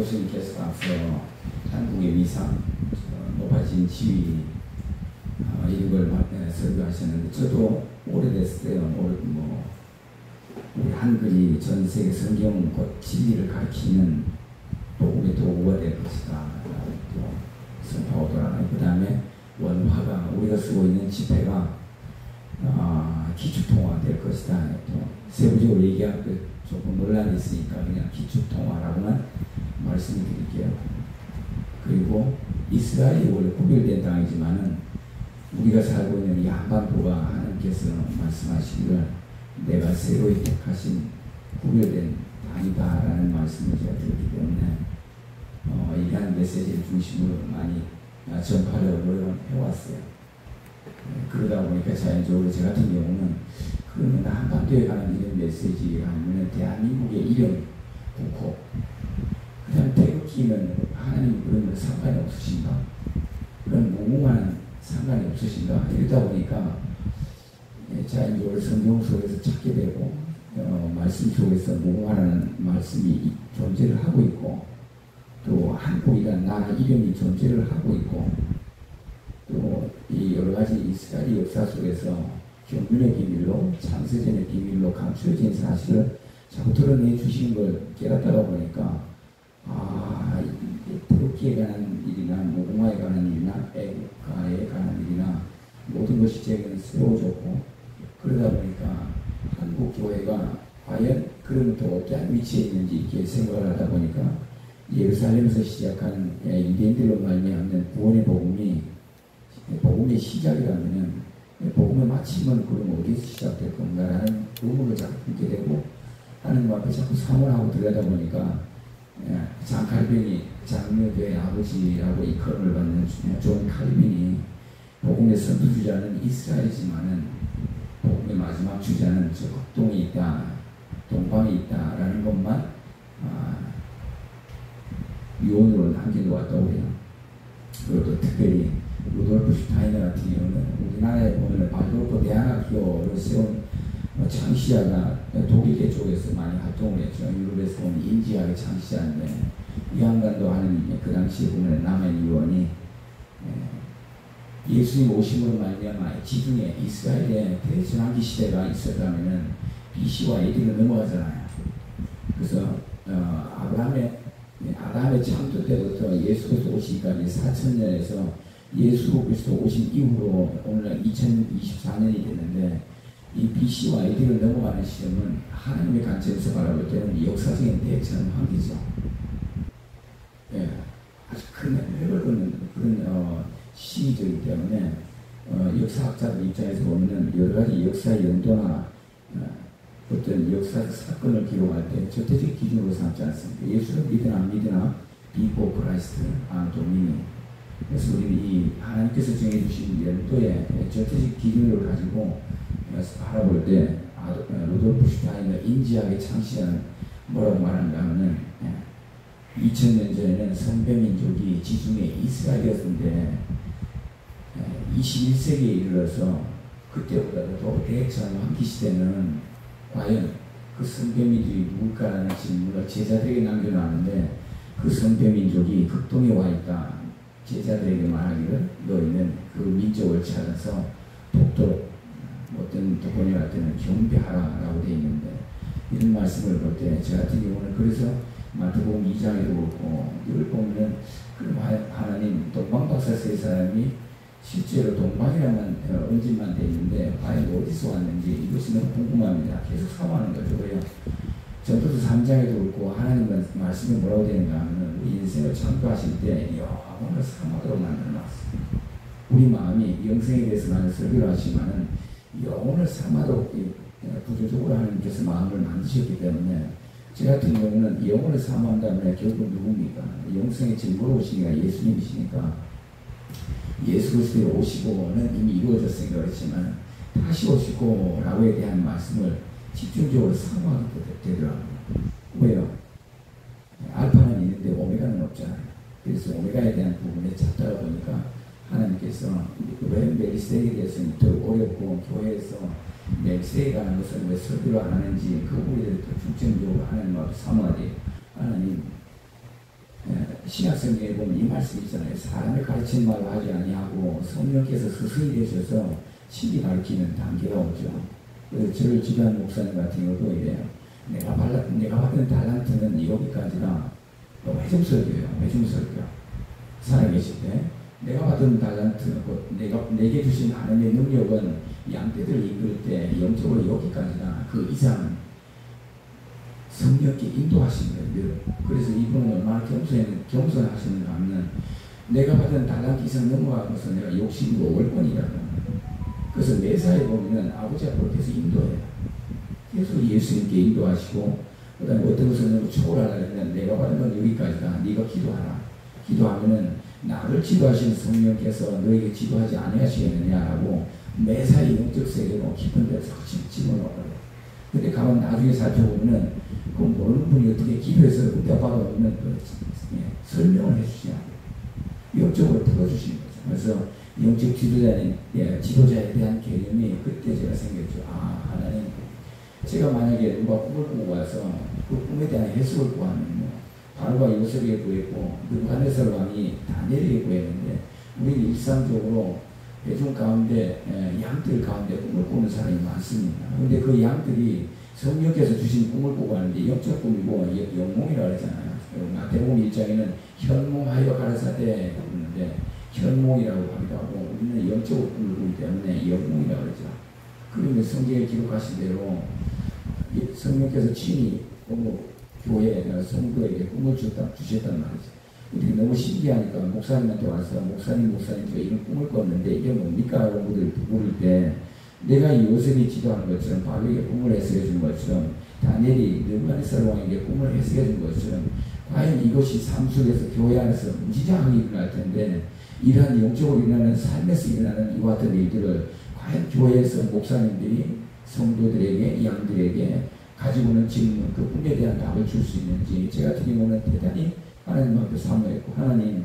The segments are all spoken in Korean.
교수님께서 앞서 한국의 위상, 높아진 지위 이런 걸 설교하셨는데 저도 오래됐어요. 우리 한글이 전 세계 성경 곧 진리를 가르치는 복음의 도구가 될 것이다. 또 선포하더라고요. 그 다음에 원화가 우리가 쓰고 있는 지폐가 기축통화 될 것이다. 또 세부적으로 얘기할 때 조금 논란이 있으니까 그냥 기축통화라고만 말씀드릴게요. 그리고 이스라엘이 원래 구별된 땅이지만은 우리가 살고 있는 이 한반도가 하나님께서 말씀하시기를 내가 새로이 택하신 구별된 땅이다라는 말씀을 제가 드렸기 때문에 이러한 메시지를 중심으로 많이 전파하려고 노력을 해왔어요. 그러다 보니까 자연적으로 제 같은 경우는 그러면 한반도에 관한 이런 메시지가 아니면 대한민국의 이름, 국호, 그 다음 태극기는 하나님 그러면 상관이 없으신가? 그런 무궁한 상관이 없으신가? 이러다 보니까 자연적으로 성경 속에서 찾게 되고 말씀 속에서 무궁화라는 말씀이 존재를 하고 있고 또 한국이라는 나라 이름이 존재를 하고 있고 또 이 여러가지 이스라엘 역사 속에서 경륜의 비밀로 창세전의 비밀로 감추어진 사실을 자꾸 드러내 주시는 걸 깨닫다가 보니까 태극기에 관한 일이나 무궁화에 관한 일이나 애국가에 관한 일이나 모든 것이 제게는 새로워졌고 그러다 보니까 한국 교회가 과연 그러면서 어떠한 위치에 있는지 이렇게 생각을 하다 보니까 예루살렘에서 시작한 유대인들로 말미암는 구원의 복음의 시작이라면은 복음의 마침은 그럼 어디서 시작될 건가라는 의문을 자꾸 품게 되고 하나님 앞에 자꾸 사모하고 들여다 보니까 장칼빈이 장로교의 아버지라고 이끌음을 받는 존 칼빈이 복음의 선두주자는 이스라엘이지만은 복음의 마지막 주자는 저 극동이 있다, 동방이 있다라는 것만 유언으로 남겨놓았다고 해요. 그리고 특별히 루돌프 슈타이너 같은 경우는 우리나라에 보면 발도르프 대안학교를 세운 창시자가 독일계 쪽에서 많이 활동을 했죠. 유럽에서 보면 인지학의 창시자인데 이 양반도 하는 그 당시에 보면 남한 유언이 예수님 오심으로 말미암아 지중해 이스라엘에 대전환기 시대가 있었다면은 BC와 AD로 넘어가잖아요. 그래서 아담의 창조 때부터 예수 그리스도 오시기까지 4,000년에서 예수 그리스도 오신 이후로 오늘 2024년이 됐는데 이 BC와 AD로 넘어가는 시점은 하나님의 관점에서 바라볼 때는 역사적인 대전환기죠. 아주 큰 해를 얻는 그런 시기이기 때문에 역사학자들 입장에서 보면은 여러 가지 역사의 연도나 어떤 역사적 사건을 기록할 때 절대적 기준으로 삼지 않습니다. 예수를 믿으나 안 믿으나 비포 크라이스트 안 도미니. 그래서 우리는 이 하나님께서 정해주신 연도의 절대적 기준을 가지고 바라볼 때 루돌프 슈타이너 인지학의 창시자는 뭐라고 말하는가 하면은 2000년 전에는 선배민족이 지중해 이스라엘이었는데 21세기에 이르러서 그때보다도 더 대전환기 시대는 과연 그 선배민족이 누굴까라는 질문을 제자들에게 남겨놨는데 그 선배민족이 극동에 와 있다. 제자들에게 말하기를 너희는 그 민족을 찾아서 독도록 어떤 도권에 갈 때는 경배하라라고 되어 있는데 이런 말씀을 볼 때 저 같은 경우는 그래서 마태복음 2장에도 그렇고 이걸 보면은 그럼 하나님 동방박사 세 사람이 실제로 동방이라만 언질만 돼 있는데 과연 어디서 왔는지 이것이 너무 궁금합니다. 계속 사모하는 거죠. 그래요. 전도서 3장에도 그렇고 하나님 말씀이 뭐라고 되는가 하면 우리 인생을 창조하실 때 영원을 사모하도록 만들어놨어요. 우리 마음이 영생에 대해서 많은 설교를 하시지만은 영혼을 삼아도 구조적으로 하나님께서 마음을 만드셨기 때문에 제 같은 경우는 영혼을 사모한다면 결국 누굽니까? 영생의 증거로 오시니까 예수님이시니까 예수 그리스도에 오시고는 이미 이루어졌으니까 그렇지만 다시 오시고 라고에 대한 말씀을 집중적으로 사모하게 되더라고요. 왜요? 알파는 있는데 오메가는 없잖아요. 그래서 오메가에 대한 부분에 찾다가 보니까 하나님께서 왜 멜기세덱에 대해서는 더 어렵고 교회에서 멜기세덱에 관한 것은 왜 설교를 안 하는지 그 부분에 대해서 중점적으로 하나님 앞에 사모하되 하나님 신약성경에 보면 이 말씀이 있잖아요. 사람의 가르친 말을 하지 아니하고 성령께서 스승이 되셔서 친히 가르치는 단계가 오죠. 그래서 저를 지도하는 목사님 같은 경우도 이래요. 내가 받은 달란트는 여기까지라 회중설교예요. 회중설교. 살아계실 때 내가 받은 달란트, 내게 주신 하나님의 능력은 양떼들 이끌 때 영적으로 여기까지나 그 이상은 성령께 인도하시는 거예요. 그래서 이분은 얼마나 겸손하시는가 하면 내가 받은 달란트 이상 넘어가면서 내가 욕심으로 월권이라고. 그래서 매사에 보면 아버지 앞으로 계속 인도해요. 계속 예수님께 인도하시고, 그 다음에 어떤 것을 초월하려면 내가 받은 건 여기까지다. 네가 기도하라. 기도하면은 나를 지도하시는 성령께서 너에게 지도하지 아니하시겠느냐라고 매사에 영적 세계로 깊은 데서 집어넣어요. 근데 가만 나중에 살펴보면은 그 모르는 분이 어떻게 기도해서 응답받아보면 설명을 해주시냐. 영적으로 풀어주시는 거죠. 그래서 영적 지도자에 대한 개념이 그때 제가 생겼죠. 아, 하나님, 제가 만약에 누가 꿈을 꾸고 와서 그 꿈에 대한 해석을 구하면 바로가 요셉에게 구했고 느부갓네살 왕이 다니엘에게 구했는데 우리는 일상적으로 대중 가운데 양들 가운데 꿈을 꾸는 사람이 많습니다. 그런데 그 양들이 성령께서 주신 꿈을 꾸고 하는데 영적 꿈이고 영몽이라고 하잖아요. 마태복음 1장에는 현몽하여 가라사대 그러는데 현몽이라고 하기도 하고 우리는 영적으로 꿈을 꾸기 때문에 영몽이라고 그러죠. 그러면 성경에 기록하신 대로 성령께서 친히 교회 성도에게 꿈을 주셨단 말이죠. 근데 너무 신기하니까 목사님한테 와서 목사님 저 이런 꿈을 꿨는데 이게 뭡니까? 라고 물을 때 내가 요셉이 지도하는 것처럼 바로에게 꿈을 해석해 준 것처럼 다니엘이 느부갓네살 왕에게 꿈을 해석해 준 것처럼 과연 이것이 삶 속에서 교회 안에서 무지장하게 일어날 텐데 이러한 영적으로 일어나는 삶에서 일어나는 이와 같은 일들을 과연 교회에서 목사님들이 성도들에게 양들에게 가지고는 질문, 그 꿈에 대한 답을 줄 수 있는지 제가 같은 경우는 대단히 하나님 앞에 사모했고 하나님,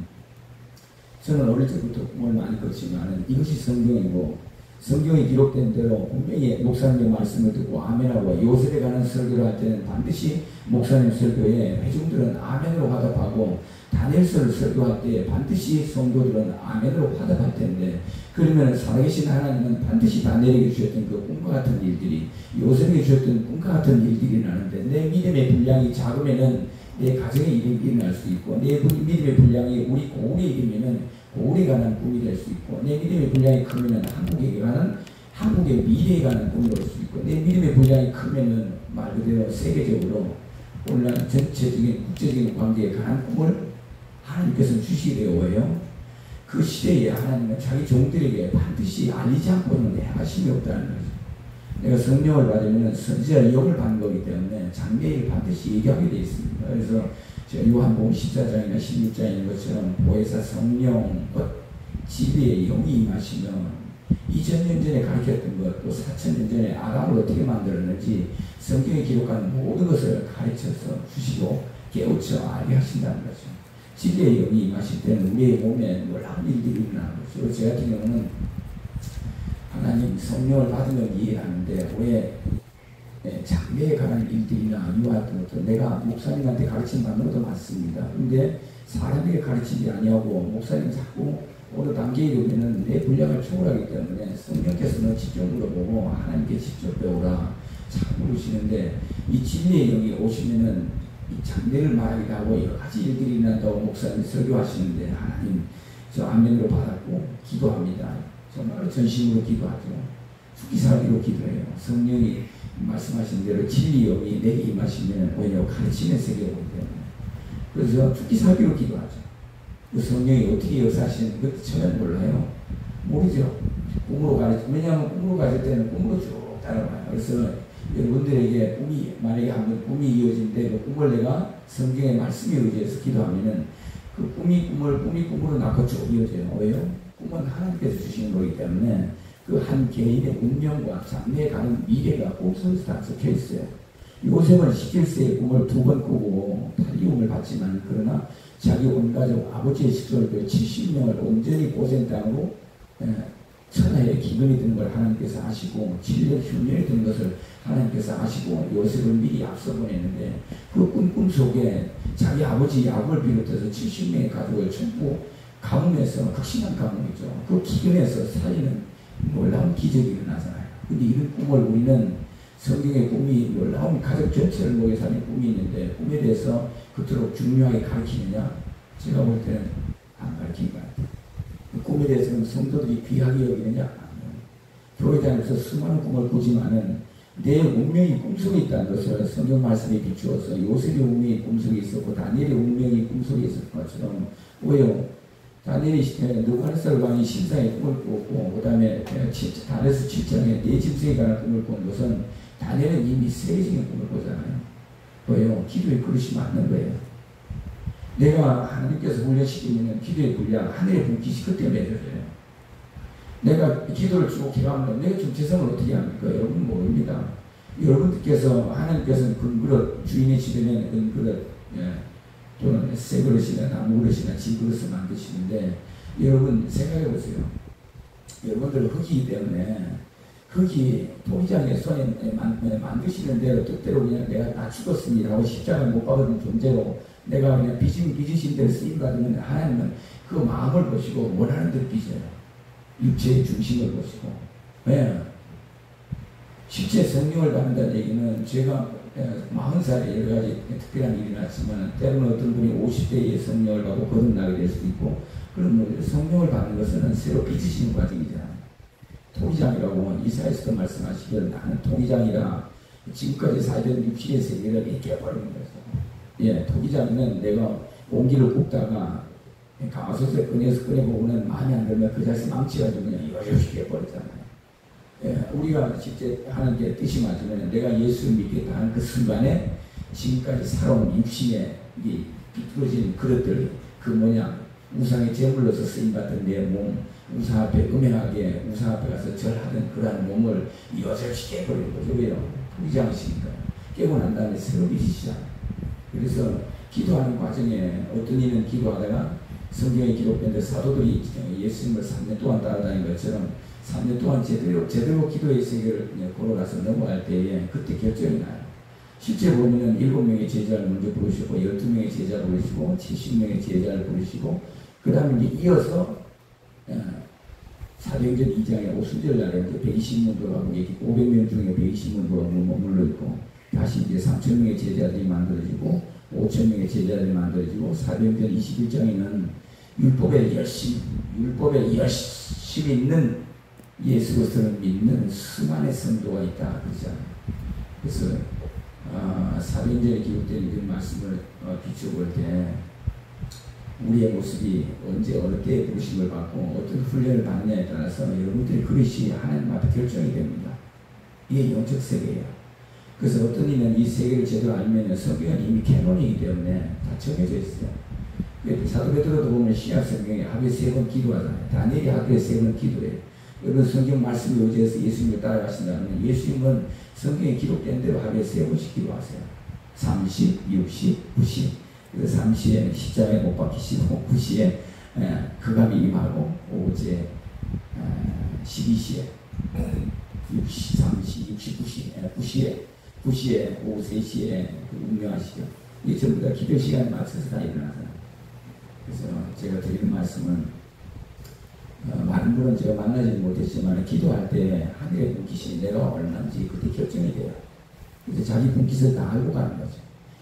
저는 어릴 때부터 꿈을 많이 꿨지만 이것이 성경이고 성경에 기록된 대로 분명히 목사님의 말씀을 듣고 아멘하고 요셉에 관한 설교를 할 때는 반드시 목사님 설교에 회중들은 아멘으로 화답하고 다니엘서를 설교할 때 반드시 성도들은 아멘으로 화답할 텐데 그러면 살아계신 하나님은 반드시 다니엘에게 주셨던 그 꿈과 같은 일들이 요셉에게 주셨던 꿈과 같은 일들이 나는데 내 믿음의 분량이 작으면은 내 가정의 일이 일어날 수 있고 내 믿음의 분량이 우리 고울에 이르면은 고울에 관한 꿈이 될 수 있고 내 믿음의 분량이 크면은 한국에 관한 한국의 미래에 관한 꿈이 될 수 있고 내 믿음의 분량이 크면은 말 그대로 세계적으로 오늘날 전체적인 국제적인 관계에 관한 꿈을 하나님께서 주시게 되어요. 그 시대에 하나님은 자기 종들에게 반드시 알리지 않고는 행하심이 없다는 거죠. 내가 성령을 받으면 선지자 영을 받는 거기 때문에 장래를 반드시 얘기하게 되어 있습니다. 그래서 제가 요한복음 14장이나 16장에 있는 것처럼 보혜사 성령, 지혜의 영이 임하시면 2000년 전에 가르쳤던 것, 또 4000년 전에 아담을 어떻게 만들었는지 성경에 기록한 모든 것을 가르쳐서 주시고 깨우쳐 알게 하신다는 거죠. 지혜의 영이 임하실 때는 우리의 몸에 놀라운 일들이 일어나는 거죠. 제 같은 경우는 하나님 성령을 받은 건 이해하는데 왜 장래에 관한 일들이나 이와 같은 것도 내가 목사님한테 가르친 것도 많습니다. 근데 사람에게 가르치지 아니하고 목사님 자꾸 어느 단계에 이르면 내 분량을 초월하기 때문에 성령께서는 직접 물어보고 하나님께 직접 배우라 자꾸 그러시는데 이 진리의 영이 오시면은 이 장래를 말하기도 하고 여러 가지 일들이 일어난다고 목사님 설교하시는데 하나님 저 아멘으로 받았고 기도합니다. 정말 전심으로 기도하죠. 죽기 살기로 기도해요. 성령이 말씀하신 대로 진리 영이 내게 임하시면 오히려 가르치는 세계가 오기 때문에 그래서 죽기 살기로 기도하죠. 그 성령이 어떻게 역사하시는지 그것도 전혀 몰라요. 모르죠. 꿈으로 가르쳐. 왜냐하면 꿈으로 가르칠 때는 꿈으로 쭉 따라가요. 그래서 여러분들에게 꿈이 만약에 한번 꿈이 이어진데 그 꿈을 내가 성경의 말씀에 의지해서 기도하면은 그 꿈이 꿈으로 낳고 쭉 이어져요. 왜요? 꿈은 하나님께서 주시는 거기 때문에 그 한 개인의 운명과 장래에 가는 미래가 꿈속에서 다 적혀 있어요. 요셉은 11세의 꿈을 2번 꾸고 탈리움을 받지만 그러나 자기 온 가족 아버지의 식솔교 70명을 온전히 고센 땅으로 천하에 기근이 드는 걸 하나님께서 아시고 7년 흉년이 드는 것을 하나님께서 아시고 요셉을 미리 앞서 보냈는데 그 꿈 속에 자기 아버지 야곱을 비롯해서 70명의 가족을 전부 가뭄에서 극심한 가뭄이죠. 그 기근에서 살리는 놀라운 기적이 일어나잖아요. 근데 이런 꿈을 우리는 성경의 꿈이 놀라운 가족 전체를 모여 사는 꿈이 있는데 꿈에 대해서 그토록 중요하게 가르치느냐? 제가 볼 때는 안 가르친 것 같아요. 그 꿈에 대해서는 성도들이 귀하게 여기느냐? 교회장에서 수많은 꿈을 꾸지만은 내 운명이 꿈속에 있다는 것을 성경 말씀에 비추어서 요셉의 운명이 꿈속에 있었고 다니엘의 운명이 꿈속에 있었던 것처럼 왜요? 다니엘의 시대에 느부갓네살 왕이 신상의 꿈을 꾸었고 그 다음에 다니엘서 7장에 내 짐승에 관한 꿈을 꾼 것은 다니엘은 이미 세계적인 꿈을 꾸잖아요. 왜요? 기도의 그릇이 맞는 거예요. 내가 하나님께서 훈련시키면 기도의 분량, 하늘의 분깃이 그때 맺어져요. 내가 기도를 주고 기도하면 내가 정체성을 어떻게 합니까? 여러분 모릅니다. 여러분들께서 하나님께서는 금그릇 주인의 집에는 은그릇 또는 새 그릇이나 나무 그릇이나 진 그릇을 만드시는데 여러분 생각해 보세요. 여러분들은 흙이기 때문에 흙이 토기장의 손에 만드시는 대로 뜻대로 그냥 내가 다 죽었습니다 하고 십자가를 못 박은 존재로 내가 그냥 빚으신 대로 쓰임 받으면 하나님은 그 마음을 보시고 원하는 대로 빚어요. 육체의 중심을 보시고. 왜? 실제 성령을 받는다는 얘기는 제가 40살에 여러 가지 특별한 일이 났지만 때로는 어떤 분이 50대에 성령을 받고 거듭나게 될 수도 있고 그럼 성령을 받는 것은 새로 빚으시는 과정이잖아요. 토기장이라고 이사야서도 말씀하시길 나는 토기장이라 지금까지 살던 육신의 세계를 깨버리는 거죠. 예, 토기장은 내가 옹기를 굽다가 가마솥에 꺼내보고는 마음에 안 들면 그 자리에서 망치가지고 그냥 요요시 깨버리잖아요. 예, 우리가 실제 하나님께 뜻이 맞으면 내가 예수를 믿겠다 하는 그 순간에 지금까지 살아온 육신의 비뚤어진 그릇들 그 뭐냐 우상의 제물로서 쓰임받던 내 몸 우상 앞에 음행하게 우상 앞에 가서 절하던 그러한 몸을 여절시 깨버리는 거죠. 왜요? 토기장이시니까 깨고 난 다음에 새로 빚으시잖아요. 그래서 기도하는 과정에 어떤 이는 기도하다가 성경에 기록된 데 사도들이 예수님을 3년 동안 따라다닌 것처럼 3년 동안 제대로 기도의 세계를 걸어가서 넘어갈 때에 그때 결정이 나요. 실제 보면은 7명의 제자를 먼저 부르시고 12명의 제자를 부르시고 70명의 제자를 부르시고 그 다음에 이제 이어서 사도행전 2장에 오순절 날에 120문도라고 500명 중에 120문도가 머물러 있고 다시 이제 3,000명의 제자들이 만들어지고 5,000명의 제자들이 만들어지고 사도행전 21장에는 율법에 열심히 있는 예수 그리스도를 믿는 수많은 성도가 있다 그러잖아요. 그래서 사도행전에 기록된 그 말씀을 비춰볼 때 우리의 모습이 언제 어느 때에 부르심을 받고 어떤 훈련을 받느냐에 따라서 여러분들의 그릇이 하나님 앞에 결정이 됩니다. 이게 영적 세계예요. 그래서 어떤 이는 이 세계를 제대로 알면 성경은 이미 캐논이기 때문에 다 정해져 있어요. 사도 베드로도 보면 신약 성경에 하루에 3번 기도하잖아요. 다니엘이 하루에 3번 기도해요. 여러분 성경 말씀을 의지해서 예수님을 따라가신다면 예수님은 성경에 기록된 대로 하루에 3번씩 기도하세요. 30, 60, 90. 그래서 3시에 십자가에 못 박히시고 9시에 극암이 임하고 오후에 12시에 60, 30, 69시 9시에 오후 3시에 운명하시죠. 이게 전부 다 기도 시간에 맞춰서 다 일어나잖아요. 그래서 제가 드리는 말씀은 많은 분은 제가 만나지는 못했지만 기도할 때 하늘의 분깃이 내가 얼마인지 그때 결정이 돼요. 그래서 자기 분깃을 다 알고 가는 거죠.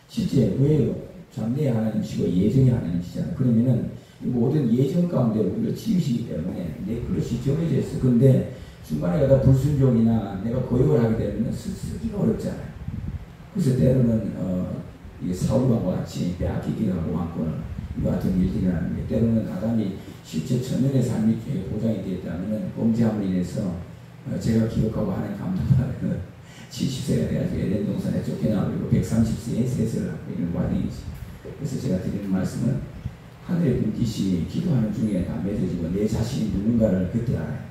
실제 왜요? 장래의 하나님이시고 예정의 하나님이시잖아요. 그러면은 모든 예정 가운데 우리를 치유시기 때문에 내 그릇이 정해져 있어. 근데 중간에 가다 불순종이나 내가 거역을 하게 되면 쓰기가 어렵잖아요. 그래서 때로는 사울과 같이 빼앗기기도 하고 왕권을 이와 같은 일들이 일어나는데 때로는 아담이 실제 천년의 삶이 보장이 되었다면 범죄함으로 인해서 제가 기억하고 하나님 감동받는 70세가 돼가지고 에덴 동산에 쫓겨나버리고 130세에 세세를 하고 이런 과정이지. 그래서 제가 드리는 말씀은 하늘의 분깃이 기도하는 중에 다 맺어지고 내 자신이 누군가를 그때 알아요.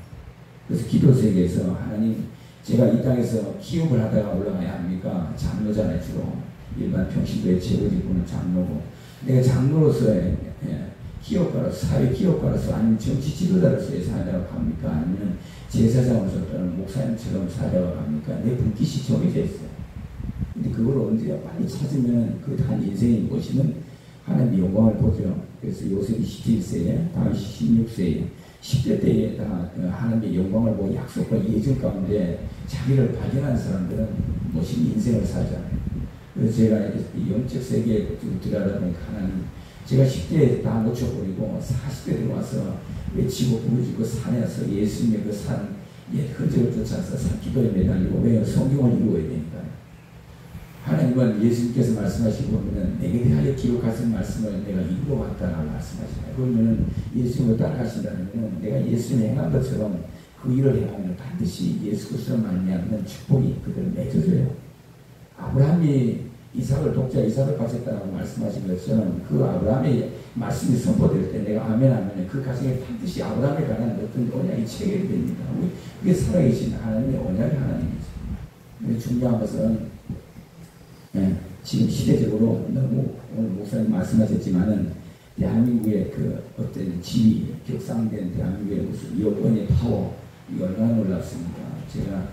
그래서 기도 세계에서 하나님 제가 이 땅에서 기업을 하다가 올라가야 합니까? 장로잖아요. 주로 일반 평신도의 최고직분은 장로고 내가 장로로서의 기업가로서, 사회 기업가로서, 아니면 정치 지도자로서의 사자가 합니까? 아니면 제사장으로서 또는 목사님처럼 사자가 합니까? 내 분깃이 정해져 있어요. 근데 그걸 언제 빨리 찾으면 그 한 인생의 무엇이면 하나님의 영광을 보죠. 그래서 요셉이 17세에, 다윗이 16세에, 10대 때에 다 하나님의 영광을 보고 약속과 예정 가운데 자기를 발견한 사람들은 멋진 인생을 살잖아요. 그래서 제가 이 영적 세계에 들어가다 보니까 하나님, 제가 10대에 다 놓쳐버리고 40대 들어와서 외치고 부르짖고 산에서 예수님의 그 산, 흔적을 쫓아서 기도에 매달리고, 왜요? 성경을 이루어야 되니까요. 하나님은 예수님께서 말씀하시고 보면 내게 대하여 기록하신 말씀을 내가 이루어 왔다라고 말씀하시나요? 그러면은 예수님을 따라가신다면 내가 예수님이 행한 것처럼 그 일을 행하면 반드시 예수 그리스도로 말미암는 축복이 그들을 맺어줘요. 아브라함이 이삭을 독자 이삭을 바쳤다고 말씀하신 것처럼 그 아브라함의 말씀이 선포될 때 내가 아멘 하면 그 가정에 반드시 아브라함에 관한 어떤 언약이 체결이 됩니다. 그게 살아계신 하나님의 언약의 하나님이죠. 근데 중요한 것은 지금 시대적으로 너무 오늘 목사님 말씀하셨지만은 대한민국의 그 어떤 지위, 격상된 대한민국의 무슨 여권의 파워, 이 얼마나 놀랍습니다. 제가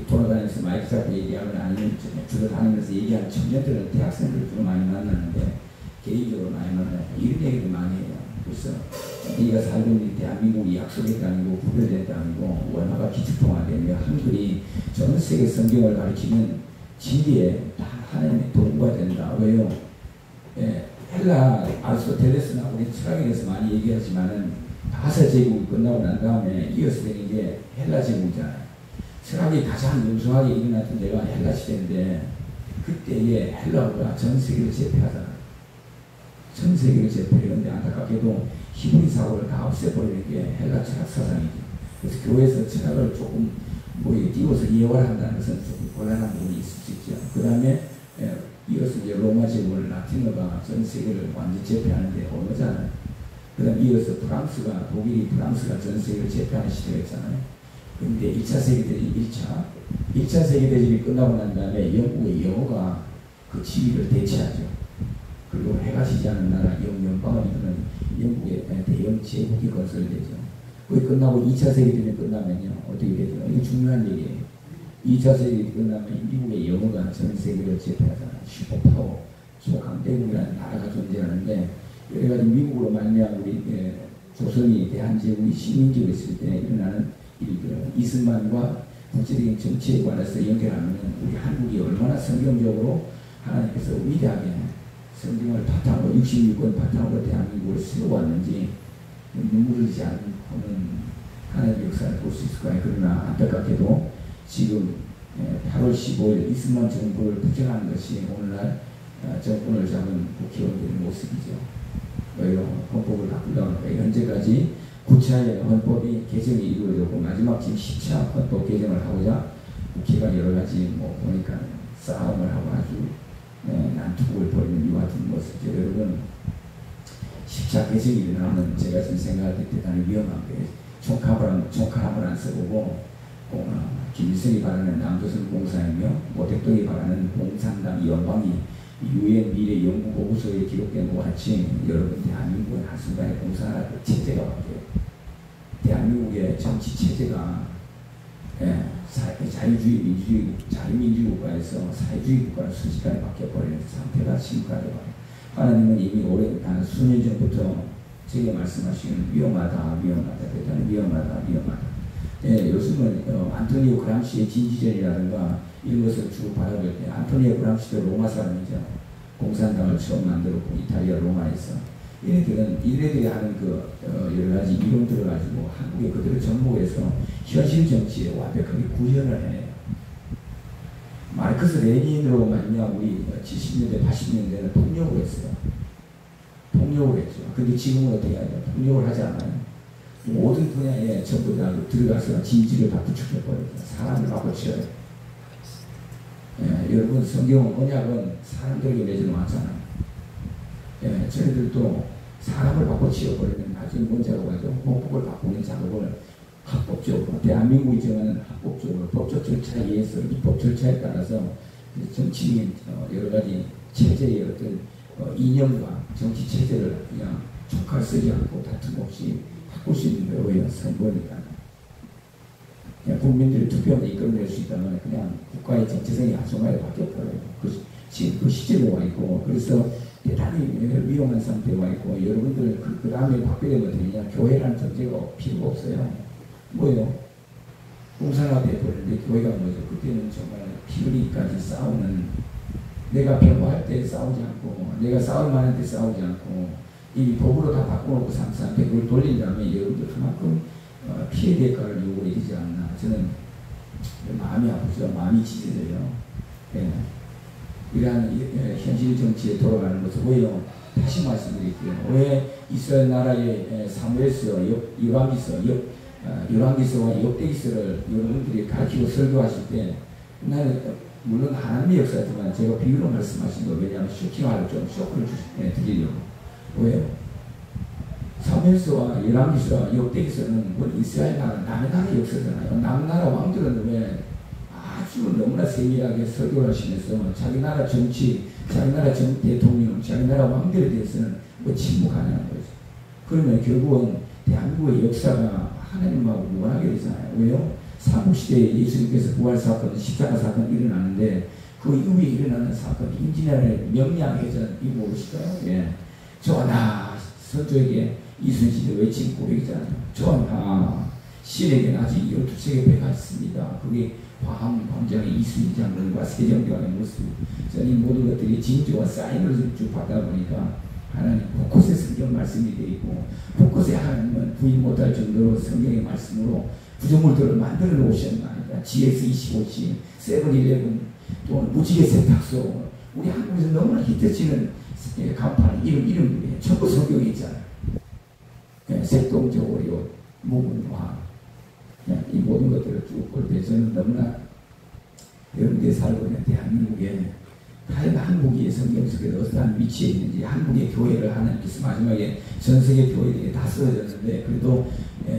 돌아다니면서 마이크 잡고 얘기하거나 아니면 주로 다니면서 얘기하는 청년들은 대학생들 주로 많이 만나는데 개인적으로 많이 만나요. 이런 얘기도 많이 해요. 그래서 네가 살고 있는 대한민국이 약속의 땅이고 구별된 땅이고 원화가 기축통화되며 한글이 전 세계 성경을 가리키는 진리에 다 하나님의 도구가 된다. 왜요? 헬라 아리스토텔레스나 우리 철학에 대해서 많이 얘기하지만은 바사 제국이 끝나고 난 다음에 이어서 되는 게 헬라 제국이잖아요. 철학이 가장 명성하게 일어났던 데가 헬라 시대인데 그때에 헬라어가 전 세계를 제패하잖아요. 전 세계를 제패했는데 안타깝게도 히브리 사고를 다 없애버리는 게 헬라 철학 사상이죠. 그래서 교회에서 철학을 조금 띄워서 이해를 한다는 것은 조금 곤란한 부분이 있을 수 있죠. 그 다음에 이어서 이제 로마 제국을 라틴어가 전 세계를 완전 제패하는데 언어잖아요. 그 다음에 이어서 독일이 프랑스가 전 세계를 제패하는 시대가 있잖아요. 근데 2차 세계대전이 1차 세계대전이 끝나고 난 다음에 영국의 영어가 그 지위를 대체하죠. 그리고 해가 지지 않는 나라 영연방을 이루는 영국의 대영 제국이 건설되죠. 그게 끝나고 2차 세계대전이 끝나면요 어떻게 되죠? 이게 중요한 얘기예요. 2차 세계대전이 끝나면 미국의 영어가 전 세계를 제패하잖아요. 슈퍼파워, 초강대국이라는 나라가 존재하는데 여러 가지 미국으로 말미암아 우리 조선이 대한제국이 식민지로 있을 때 일어나는 일들, 이승만과 국제적인 정치에 관해서 연결하면 우리 한국이 얼마나 성경적으로 하나님께서 위대하게 성경을 바탕으로 66권 바탕으로 대한민국을 세워왔는지 눈물 흘리지 않고는 하나님의 역사를 볼 수 있을 거예요. 그러나 안타깝게도 지금 8월 15일 이승만 정부를 부정하는 것이 오늘날 정권을 잡은 국회의원들의 모습이죠. 왜요? 헌법을 바꾸려고 하니까 현재까지 9차의 헌법이 개정이 이루어졌고 마지막 지금 10차 헌법 개정을 하고자 국회가 여러 가지 보니까 싸움을 하고 아주 난투극을 벌이는 이 같은 모습이죠. 여러분 10차 개정이 일어나면 제가 지금 생각할 때 대단히 위험한 게 총칼함을 안 써보고 김일성이 바라는 남조선 공사이며 모택동이 바라는 공산당 연방이 유엔 미래 연구 보고서에 기록된 것 같이 여러분 대한민국은 한순간에 공산화 체제가 바뀌어요. 대한민국의 정치 체제가 자유민주주의 국가에서 사회주의 국가로 순식간에 바뀌어버리는 상태가 심각하다고 봐요. 하나님은 이미 오래 한 수년 전부터 제게 말씀하시는 위험하다, 대단히 위험하다. 요즘은 안토니오 그람시의 진지전이라든가 이런 것을 주로 바라볼 때 안토니오 그람시도 로마 사람이죠. 공산당을 처음 만들었고 이탈리아 로마에서 얘네들이 하는 여러 가지 이론들을 가지고 한국에 그들을 접목해서 현실 정치에 완벽하게 구현을 해내요. 마르크스 레닌으로 말미암아 우리 70년대 80년대는 폭력을 했어요. 폭력을 했죠. 근데 지금은 어떻게 하냐? 폭력을 하지 않아요. 모든 분야에 전부 다 들어가서 진지를 다 구축해버려요. 사람을 바꿔치워요. 여러분 성경은 언약은 사람들에게 맺어 놓았잖아요. 저희들도 사람을 바꿔치워버리는 아주 먼 작업하죠. 헌법을 바꾸는 작업을 합법적으로 대한민국이 정하는 합법적으로 법적 절차에 의해서 입법 절차에 따라서 정치인 여러 가지 체제의 어떤 이념과 정치 체제를 그냥 촉할 쓰지 않고 다툼 없이 바꿀 수 있는 게 오히려 선거니까. 그냥 국민들이 투표로 이끌어낼 수 있다면 그냥 국가의 정체성이 한순간에 바뀌어버려요. 그 시점에 와 있고, 그래서 대단히 위험한 상태에 와 있고, 여러분들 그 다음에 바뀌게 되면 되냐? 교회라는 존재가 필요가 없어요. 뭐요? 공산화 돼버리는데 교회가 뭐죠? 그때는 정말 피흘리까지 싸우는, 내가 변호할 때 싸우지 않고, 내가 싸울 만한 때 싸우지 않고, 이 법으로 다 바꿔놓고 상상한테 그걸 돌린다면 여러분들 그만큼 피해 대가를 요구해 되지 않나. 저는 마음이 아프죠. 마음이 찢어져요. 네. 이러한 현실 정치에 돌아가는 것을 오히려 다시 말씀드릴게요. 왜 이스라엘 나라의 사무엘서, 열왕기서와 역대기서를 여러분들이 가르치고 설교하실 때, 나는 물론 하나님의 역사지만 제가 비유로 말씀하신 거, 왜냐하면 쇼킹하고 좀 쇼크를 드리려고. 왜요? 사무엘서와 열왕기서와 역대기서는 이스라엘 나라, 남의 나라 역사잖아요. 남의 나라 왕들은 왜 아주 너무나 세밀하게 설교를 하시면서 자기 나라 정치, 자기 나라 대통령, 자기 나라 왕들에 대해서는 침묵하냐는 거죠. 그러면 결국은 대한민국의 역사가 하나님하고 무관하게 되잖아요. 왜요? 삼국시대에 예수님께서 부활사건, 십자가 사건이 일어나는데 그 이후에 일어나는 사건, 임진왜란의 명량해전, 이거 모르실까요? 예. 전하, 선조에게 이순신이 외친 고백이잖아요. 전하, 신에게는 아직 12척의 배가 있습니다. 그게 화엄 광장의 이순신 장군과 세종대왕의 모습. 저는 이 모든 것들이 징조와 사인을 쭉 받다 보니까 하나님 곳곳에 성경 말씀이 되어 있고, 곳곳에 하나님은 부인 못할 정도로 성경의 말씀으로 구조물들을 만들어 놓으셨나이다. GS25C, 세븐일레븐, 또 무지개 세탁소, 우리 한국에서 너무나 히트치는 간판 이름들이 전부 성경에 있잖아요. 색동적으로 무분화, 이 모든 것들을 쭉 볼 때 저는 너무나 여러분들이 살고 있는 대한민국에 과연 한국이 성경 속에 어떠한 위치에 있는지, 한국의 교회를 하나님께서 마지막에 전 세계 교회들이 다 쓰러졌는데, 그래도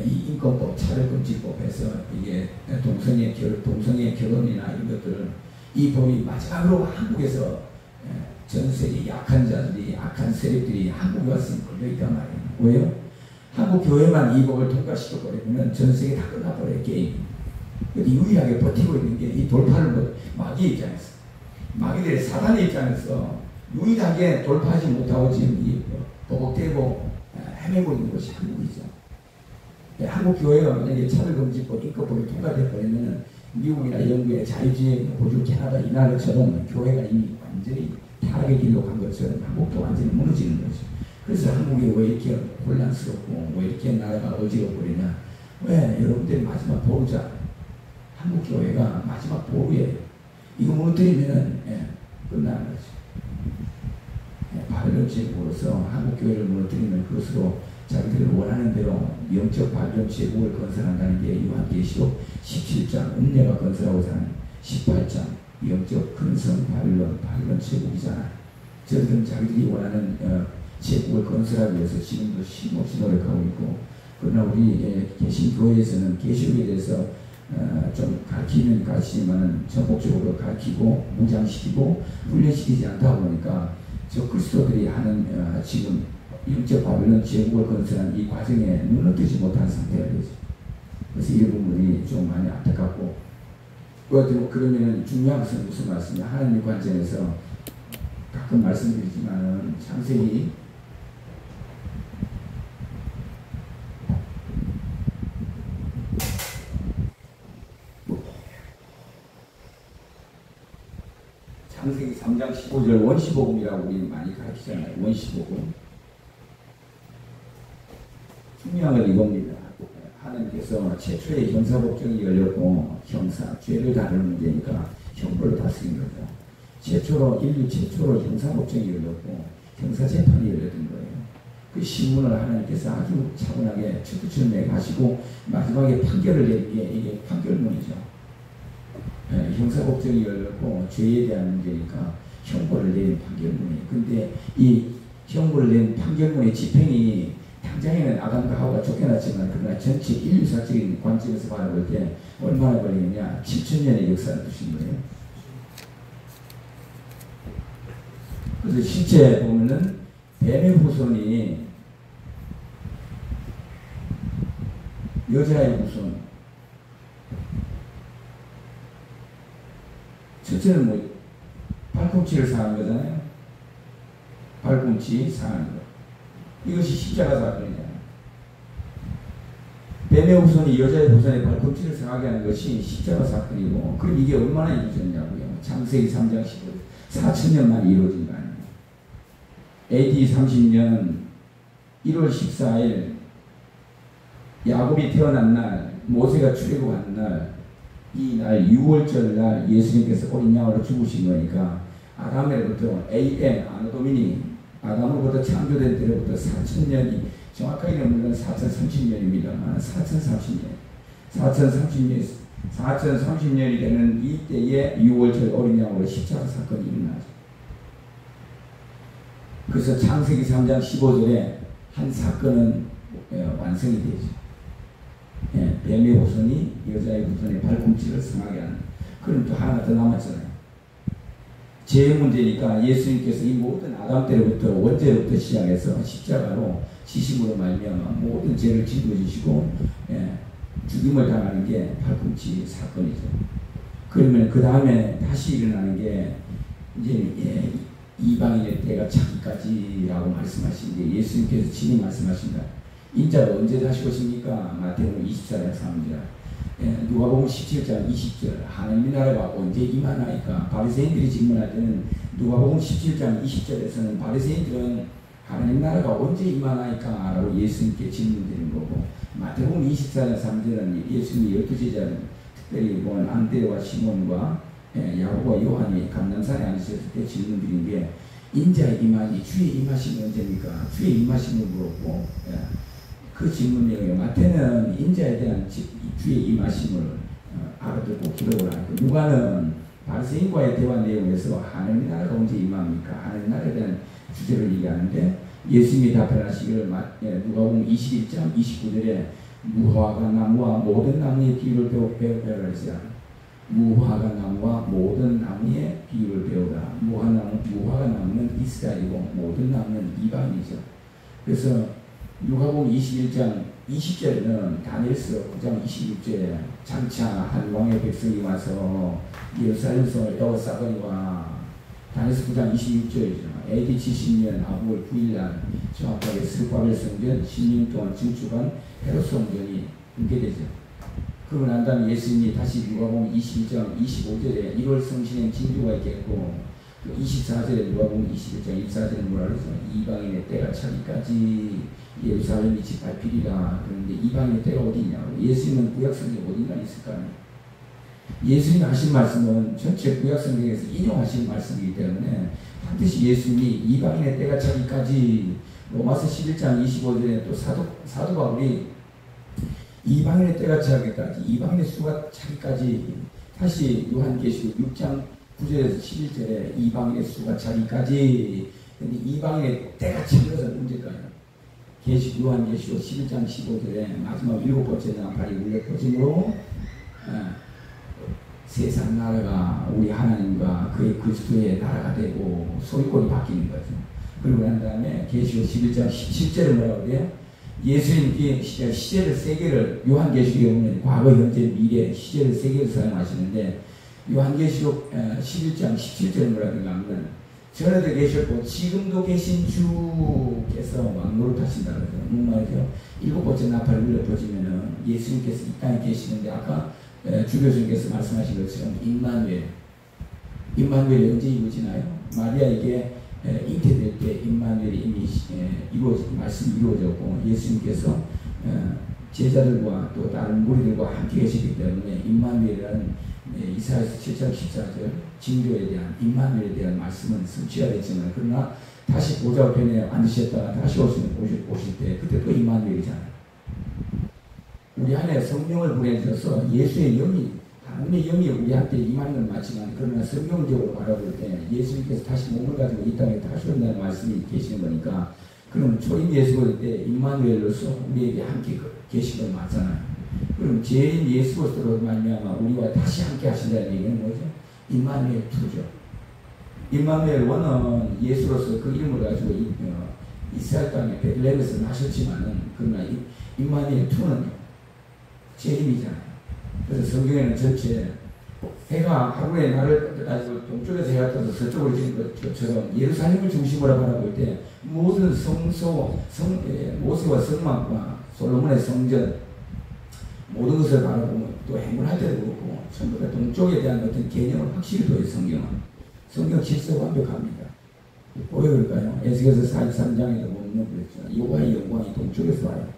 이 인권법, 차별금지법에서 이게 동성애 결혼이나 이런 것들을, 이 법이 마지막으로 한국에서 전 세계 약한 자들이, 악한 세력들이 한국에 와서 걸려있단 말이에요. 왜요? 한국 교회만 이 법을 통과시켜버리면 전 세계 다 끝나버려요, 게임. 유일하게 버티고 있는 게 이 돌파를 마귀의 입장에서. 마귀들의 사단의 입장에서 유일하게 돌파하지 못하고 지금 이 보복되고 헤매고 있는 것이 한국이죠. 한국 교회가 만약에 차별금지법, 인권법이 통과되어 버리면 미국이나 영국의 자유주의, 호주, 캐나다 이 나라처럼 교회가 이미 완전히 타락의 길로 간 것처럼 한국도 완전히 무너지는 거죠. 그래서 한국이 왜 이렇게 혼란스럽고 왜 이렇게 나라가 어지러워 버리냐? 왜? 여러분들이 마지막 보루자, 한국 교회가 마지막 보루예요. 이거 무너뜨리면은 끝나는 거죠. 바벨론 제국으로서 한국 교회를 무너뜨리면 그것으로 자기들이 원하는 대로 영적 바벨론 제국을 건설한다는 게 요한계시록 17장, 음녀가 건설하고 사는 18장, 영적 근성 바벨론 제국이잖아요. 저들은 자기들이 원하는 제국을 건설하기 위해서 지금도 쉼없이 노력하고 있고, 그러나 우리 개신교회에서는 계시록에 대해서 좀 가르치지만 전폭적으로 가르치고 무장시키고 훈련시키지 않다 보니까 저 그리스도들이 하는 지금 영적 바벨론 제국을 건설한 이 과정에 눈을 뜨지 못하는 상태가 되죠. 그래서 이 부분이 좀 많이 안타깝고, 그러면 중요한 것은 무슨 말씀이냐? 하나님의 관점에서 가끔 말씀드리지만 창세기 3장 15절 원시복음이라고 우리 많이 가르치잖아요. 원시복음. 중요한 건 이겁니다. 하나님께서 최초의 형사법정이 열렸고, 죄를 다루는 문제니까 형벌을 다스린 거죠. 인류 최초로 형사법정이 열렸고 형사재판이 열렸던 거예요. 그 신문을 하나님께서 아주 차분하게 철두철미하게 하시고 마지막에 판결을 내린 게 이게 판결문이죠. 형사법정이 열렸고 죄에 대한 문제니까 형벌을 내린 판결문이에요. 근데 이 형벌을 낸 판결문의 집행이 당장에는 아담과 하와가 쫓겨났지만, 그러나 전체 인류사적인 관점에서 바라볼 때 얼마나 걸리느냐? 7,000년의 역사를 두신 거예요. 그래서 실제 보면은 뱀의 후손이 여자의 후손. 첫째는 뭐 발꿈치를 상한 거잖아요. 발꿈치 상한 거. 이것이 십자가 사건이잖아요. 뱀의 후손이 여자의 후손의 발꿈치를 상하게 하는 것이 십자가 사건이고, 그럼 이게 얼마나 이루어졌냐고요. 창세기 3장 15절. 4,000년 만에 이루어진 거 아니에요. AD 30년 1월 14일 야곱이 태어난 날, 모세가 출애굽한 날, 이 날 6월절 날 예수님께서 어린 양으로 죽으신 거니까 아담으로부터 아노도미니, 아담으로부터 창조된 때로부터 4,000년이, 정확하게는 물론 4,030년입니다만 4,030년이 되는 이때에 6월절 어린 양으로 십자가 사건이 일어나죠. 그래서 창세기 3장 15절에 한 사건은 완성이 되죠. 뱀의 후손이 여자의 후손의 발꿈치를 상하게 하는. 그럼 또 하나 더 남았잖아요. 죄의 문제니까 예수님께서 이 모든 아담 때로부터 원죄로부터 시작해서 십자가로 지심으로 말미암아 모든 죄를 짊어지시고 죽임을 당하는 게 발꿈치 사건이죠. 그러면 그 다음에 다시 일어나는 게 이제 이방인의 때가 차기까지라고 말씀하시는데, 예수님께서 친히 말씀하신다. 인자가 언제 다시 오십니까? 마태복음 24장 3절. 누가복음 17장 20절. 하나님 나라가 언제 임하나이까? 바리새인들이 질문할 때는 누가복음 17장 20절에서는 바리새인들은 하나님 나라가 언제 임하나이까? 라고 예수님께 질문드린 거고, 마태복음 24장 3절은 예수님이 12제자, 특별히 보면 안드레와 시몬과 야고보와 요한이 감람산에 앉으셨을 때 질문드린 게, 인자의 임하니 주의 임하심이 언제입니까? 주의 임하심을 물었고, 그 질문 내용에 마태는 인자에 대한 주의 임하심을 알아듣고 기록을 하고, 누가는 바리새인과의 대화 내용에서 하나님 나라가 언제 임합니까? 하나님 나라에 대한 주제를 얘기하는데, 예수님이 답변하시기를 누가복음 21장 29절에 무화과 나무와 모든 나무의 비유를 배우라 했어요. 무화과 나무와 모든 나무의 비유를 배우라. 무화과 나무는 이스라엘이고 모든 나무는 이방이죠. 그래서 누가복음 21장 20절에는 다니엘서 9장 26절에 장차 한 왕의 백성이 와서 예루살렘성을 에워싸거니와, 다니엘서 9장 26절이죠. AD 70년 아부월 9일날 정확하게 스룹바벨 성전 10년 동안 증축한 헤롯 성전이 붕괴되죠. 그러고 난 다음에 예수님이 다시 누가복음 22장 25절에 1월 성신의 징조가 있겠고, 24절에 누가복음 21장 24절에 뭐라 그러죠? 이방인의 때가 차기까지 예루살렘이 짓밟히리라. 그런데 이방인의 때가 어디 있냐고. 예수님은 구약성경에 어딘가 있을까요? 예수님이 하신 말씀은 전체 구약성경에서 인용하신 말씀이기 때문에 반드시 예수님이 이방인의 때가 차기까지, 로마서 11장 25절에 또 사도 바울이 이방인의 때가 차기까지, 이방인의 수가 차기까지, 다시 요한계시록 6장 9절에서 11절에 이방인의 수가 차기까지. 근데 이방인의 때가 차는 것은 언제까요? 요한계시록 11장 15절에 마지막 7번째 나팔이 울려 퍼짐으로 세상 나라가 우리 하나님과 그의 그리스도의 나라가 되고 소유권이 바뀌는 거죠. 그리고 난 다음에 계시록 11장 17절에 뭐라고 그래요? 예수님이 시제를 세 개를, 요한계시록에 보면 과거, 현재, 미래 시제를 세 개를 사용하시는데, 요한계시록 11장 17절에 뭐라고 하면 전에도 계셨고 지금도 계신 주께서 왕노릇 하신다는 거죠. 무슨 말이죠? 7번째 나팔을 울려 퍼지면은 예수님께서 이 땅에 계시는데, 아까 주 교수님께서 말씀하신 것처럼 임마누엘이 언제 이루어지나요? 마리아에게 잉태될 때 임마누엘이 이미 말씀이 이루어졌고, 예수님께서 제자들과 또 다른 무리들과 함께 계시기 때문에 임마누엘이라는 이사야서 7장 14절 징조에 대한, 임마누엘에 대한 말씀은 성취가 됐지만, 그러나 다시 보좌우편에 앉으셨다가 다시 오실 때 그때 또 임마누엘이잖아요. 우리 안에 성령을 보내주셔서 예수의 영이, 하나님의 영이 우리한테 임하는 건 맞지만, 그러나 성경적으로 바라볼 때 예수님께서 다시 몸을 가지고 이 땅에 다시 온다는 말씀이 계시는 거니까, 그럼 초림 예수 볼 때 임마누엘로서 우리에게 함께 계신 건 맞잖아요. 그럼 죄인 예수로서 말미암아 우리와 다시 함께 하신다는 얘기는 뭐죠? 임마누엘 2죠. 임마누엘 원은 예수로서 그 이름을 가지고 이스라엘 땅에 베들레헴에서 나셨지만은 그러나 임마누엘 2는 제 이름이잖아요. 그래서 성경에는 전체 해가 하루에 나를 가지고 동쪽에서 해가 떠서 서쪽으로 지는 것처럼 예루살렘을 중심으로 바라볼 때 모든 모세와 성막과 솔로몬의 성전 모든 것을 바라보면 또 해문할 때도 그렇고 전부 다 동쪽에 대한 어떤 개념을 확실히 둬요. 성경 질서가 완벽합니다. 왜 그럴까요? 에스겔서 43장에도 보면 그랬죠. 여호와의 영광이 동쪽에서 와요.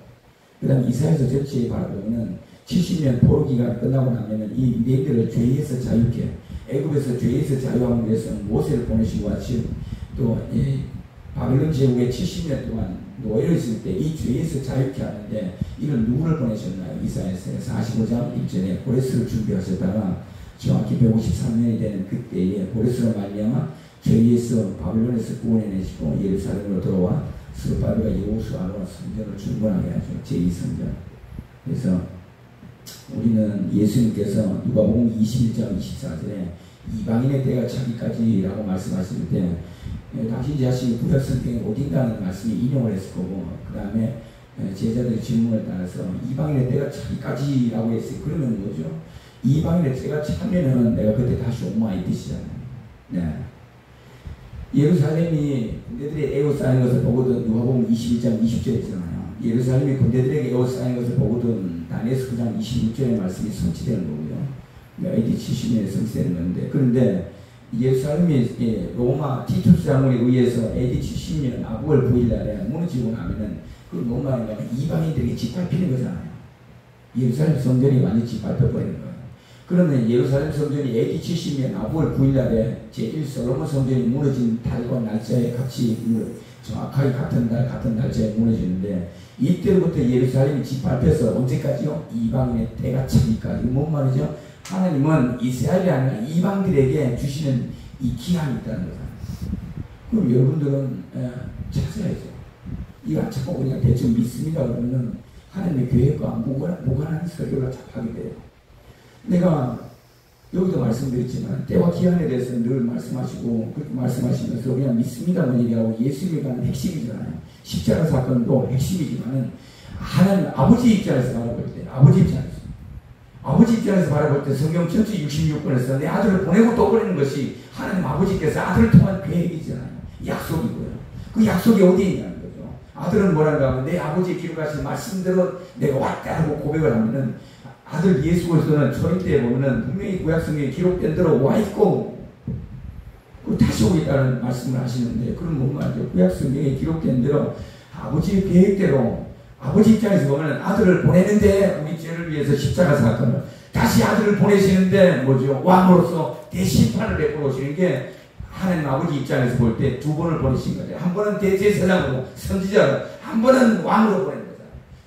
그 다음 이사야서 전체에 바라보면 70년 포로 기간 끝나고 나면은 이 유대인들을 죄에서 자유케 애굽에서 죄에서 자유하기 위해서 모세를 보내시고 또 바벨론 제국에 70년 동안 노예를 있을 때 이 죄에서 자유케 하는데 이런 누구를 보내셨나요? 이사야서 45장 1절에 고레스를 준비하셨다가 정확히 153년이 되는 그때에 고레스로 말미암아 죄에서 바벨론에서 구원해내시고 예루살렘으로 들어와 스룹바벨과 여호수아로 성전을 중건하게 하죠. 제2성전. 그래서 우리는 예수님께서 누가복음 21장 24절에 이방인의 때가 차기까지라고 말씀하실 때 당신 자신이 구약성경에 어딘가는 말씀이 인용을 했을 거고 그 다음에 제자들의 질문을 따라서 이방인의 때가 차기까지라고 했어요. 그러면 뭐죠? 이방인의 때가 차면은 내가 그때 다시 오마 이 뜻이잖아요. 네. 예루살렘이 군대들이 에워싸는 것을 보거든 누가복음 21장 20절에 있잖아요. 예루살렘이 군대들에게 에워싸는 것을 보거든 다니엘서 9장 26절의 말씀이 성취되는 거고요. AD 70년에 성취되는 건데 그런데 예루살렘이 로마 티투스 장군에 의해서 AD 70년 아부월 9일날에 무너지고 나면은 그 로마에 이방인들에게 짓밟히는 거잖아요. 예루살렘 성전이 완전히 짓밟혀버리는 거예요. 그러면 예루살렘 성전이 AD 70년 아부월 9일날에 제1 솔로몬 성전이 무너진 달과 날짜에 같이 정확하게 같은 날짜에 무너지는데 이때부터 예루살렘이 짓밟혀서 언제까지요? 이방인의 때가 차기까지. 뭔 말이죠? 하나님은 이스라엘이 아니라 이방들에게 주시는 이 기한이 있다는 거잖아요. 그럼 여러분들은 찾아야죠. 이거 자꾸 우리가 대충 믿습니다 그러면 하나님의 계획과 무관한 설교를 하게 돼요. 내가 여기도 말씀드렸지만 때와 기한에 대해서 늘 말씀하시고 그렇게 말씀하시면서 그냥 믿습니다만 얘기하고 예수님에 관한 핵심이잖아요. 십자가 사건도 핵심이지만은 하나님 아버지 입장에서 바라볼 때 아버지 입장에서 바라볼 때 성경 전체 66권에서 내 아들을 보내고 또 보내는 것이 하나님 아버지께서 아들을 통한 계획이잖아요. 약속이고요. 그 약속이 어디에 있냐는 거죠. 아들은 뭐란가 하면 내 아버지의 기록하신 말씀대로 내가 왔다 하고 고백을 하면은 아들 예수 그리스도는 초림 때에 보면은 분명히 구약성경에 기록된 대로 와 있고 그 다시 오겠다는 말씀을 하시는데 그럼 뭔 말이죠? 구약성경에 기록된 대로 아버지의 계획대로 아버지 입장에서 보면 아들을 보내는데 우리 죄를 위해서 십자가 사건을 다시 아들을 보내시는데 뭐죠? 왕으로서 대심판을 베풀어 오시는 게 하나님 아버지 입장에서 볼 때 두 번을 보내신 거죠. 한 번은 대제사장으로 선지자로 한 번은 왕으로 보낸 거죠.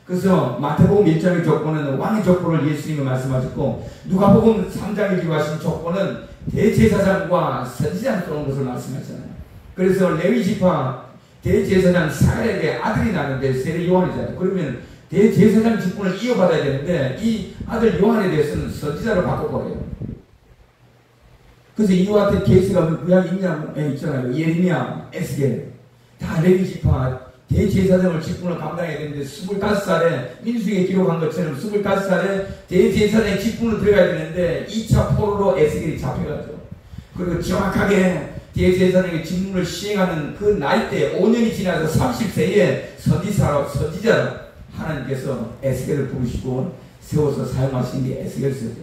그래서 마태복음 1장의 조건은 왕의 조건을 예수님이 말씀하셨고 누가복음 3장에 기록하신 조건은 대제사장과 선지자를 쏘는 것을 말씀하셨잖아요. 그래서 레위 지파 대제사장 사갈에게 아들이 나는데 세례 요한이잖아요. 그러면 대제사장 직분을 이어받아야 되는데 이 아들 요한에 대해서는 선지자로 바꿔버려요. 그래서 이와 같은 케이스가 구약 있냐면 있잖아요. 예레미야, 에스겔 다 레위 지파 대제사장을 직분을 감당해야 되는데 25살에 민수기에 기록한 것처럼 25살에 대제사장의 직분을 들어가야 되는데 2차 포로로 에스겔이 잡혀가죠. 그리고 정확하게 대제사장의 직분을 시행하는 그 나이대 5년이 지나서 30세에 선지자로 하나님께서 에스겔을 부르시고 세워서 사용하신 게 에스겔서죠.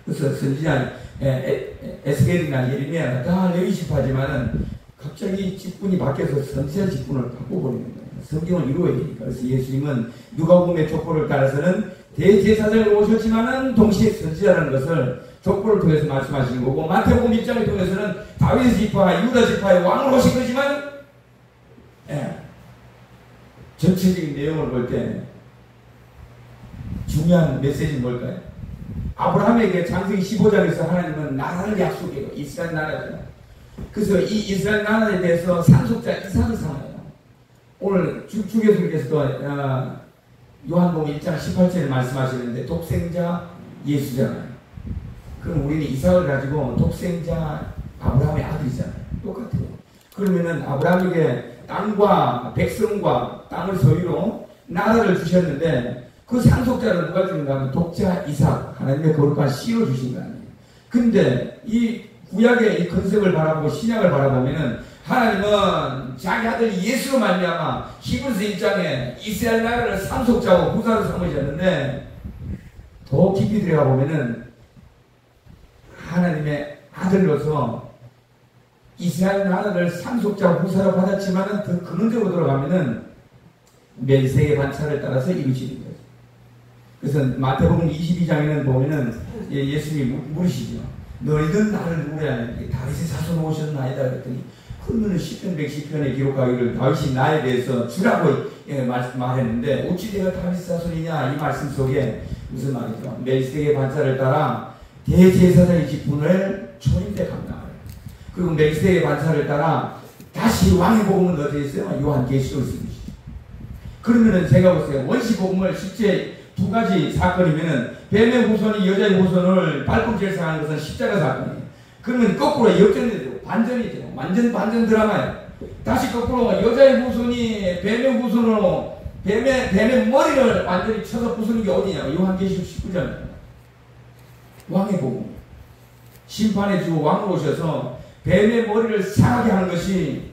그래서 선지자 에스겔이나 예레미야가 다 레위 지파지만은 갑자기 직분이 바뀌어서 선지자 직분을 바꿔버리는 거예요. 성경을 이루어야 되니까. 그래서 예수님은 누가복음의 족보를 따라서는 대제사장으로 오셨지만은 동시에 선지자라는 것을 족보를 통해서 말씀하시는 거고 마태복음 1장을 통해서는 다윗 지파, 유다 지파의 왕으로 오신 거지만 전체적인 내용을 볼 때 중요한 메시지는 뭘까요? 아브라함에게 창세기 15장에서 하나님은 나라를 약속해요. 이스라엘 나라잖아요. 그래서 이 이스라엘 나라에 대해서 상속자 이삭을 삼아요. 오늘 주교수님께서도 요한복음 1장 18절에 말씀하시는데 독생자 예수잖아요. 그럼 우리는 이삭을 가지고 독생자 아브라함의 아들이잖아요. 똑같아요. 그러면은 아브라함에게 땅과 백성과 땅을 소유로 나라를 주셨는데 그 상속자를 누가 주는가 하면 독자 이삭, 하나님의 거룩한 씨로 주신 거 아니에요. 근데 이 구약의 이 컨셉을 바라보고 신약을 바라보면은 하나님은 자기 아들 예수로 말미암아 히브리서 1장에 이스라엘 나라를 상속자고 후사로 삼으셨는데 더 깊이 들어가 보면은 하나님의 아들로서 이스라엘 나라를 상속자 후사로 받았지만은 더 근원적으로 들어가면은 멜세의 반차를 따라서 이루시는 거예요. 그래서 마태복음 22장에는 보면은 예수님이 물으시죠. 너희들 나를 누구야? 다윗의 자손 오셨나이다 그랬더니 그러면은 10편 110편에 기록하기를 다윗이 나에 대해서 주라고 말했는데 어찌 내가 다윗의 자손이냐 이 말씀 속에 무슨 말이죠? 멜세의 반차를 따라 대제사장의 직분을 초림 때 감당하라. 그리고 멜세의 반차를 따라 다시 왕의 복음은 어디에 있어요? 요한계시록에 있습니다. 그러면은 제가 보세요. 원시복음을 실제 두 가지 사건이면은 뱀의 후손이 여자의 후손을 발꿈치를 상하는 것은 십자가 사건이에요. 그러면 거꾸로 역전이 되고 반전이 돼요. 완전 반전 드라마예요. 다시 거꾸로 여자의 후손이 뱀의 후손으로 뱀의 머리를 완전히 쳐서 부수는 게 어디냐? 요한계시록 19장입니다. 왕의 복음. 심판의 주 왕으로 오셔서 뱀의 머리를 상하게 하는 것이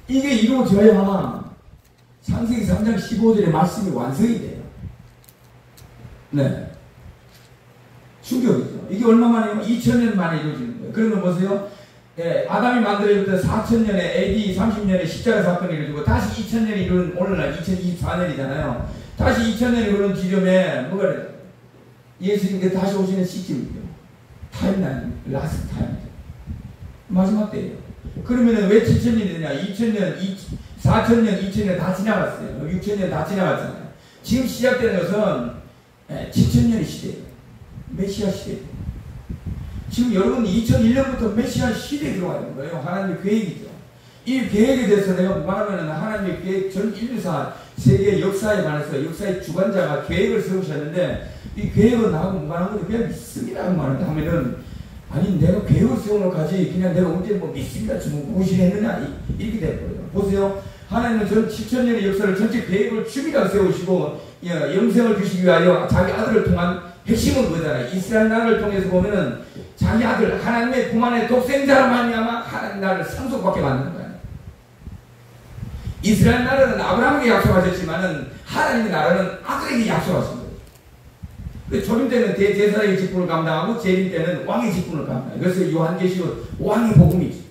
이게 이루어져야 창세기 3장 15절의 말씀이 완성이 돼요. 네. 충격이죠. 이게 얼마 만이에요? 2000년 만에 이루어지는 거예요. 그러면 보세요. 아담이 만들어질 때 4000년에 AD 30년에 십자가 사건이 이루어지고 다시 2000년이 이루는 오늘날 2024년이잖아요. 다시 2000년이 이루는 지점에 뭐가 돼요? 예수님께서 다시 오시는 시점이죠. 타임라인, 라스트 타임이죠. 마지막 때예요. 그러면은 왜 7000년이 되냐? 2000년, 4000년, 2000년 다 지나갔어요. 6000년 다 지나갔잖아요. 지금 시작되는 것은 7000년의 시대예요. 메시아 시대. 지금 여러분 2001년부터 메시아 시대에 들어가는 거예요. 하나님의 계획이죠. 이 계획에 대해서 내가 무관하면 하나님의 계획 전 인류사 세계 역사에 관해서 역사의 주관자가 계획을 세우셨는데 이 계획은 나하고 무관한 건데 그냥 믿습니다라고 말하면은 아니 내가 계획을 세워놓고까지 그냥 내가 언제 뭐 믿습니다 지금 무시했느냐 이렇게 돼버려요. 보세요. 하나님은 전 7000년의 역사를 전체 계획을 주기라고 세우시고 영생을 주시기 위하여 자기 아들을 통한 핵심은 그거잖아요. 이스라엘 나라를 통해서 보면은 자기 아들 하나님의 품 안에 독생자로 말미암아 하나님 나라를 상속받게 만드는 거예요. 이스라엘 나라는 아브라함에게 약속하셨지만은 하나님의 나라는 아들에게 약속하신 거예요. 초림 때는 대제사장의 직분을 감당하고 재림 때는 왕의 직분을 감당해요. 그래서 요한계시록 왕의 복음이지.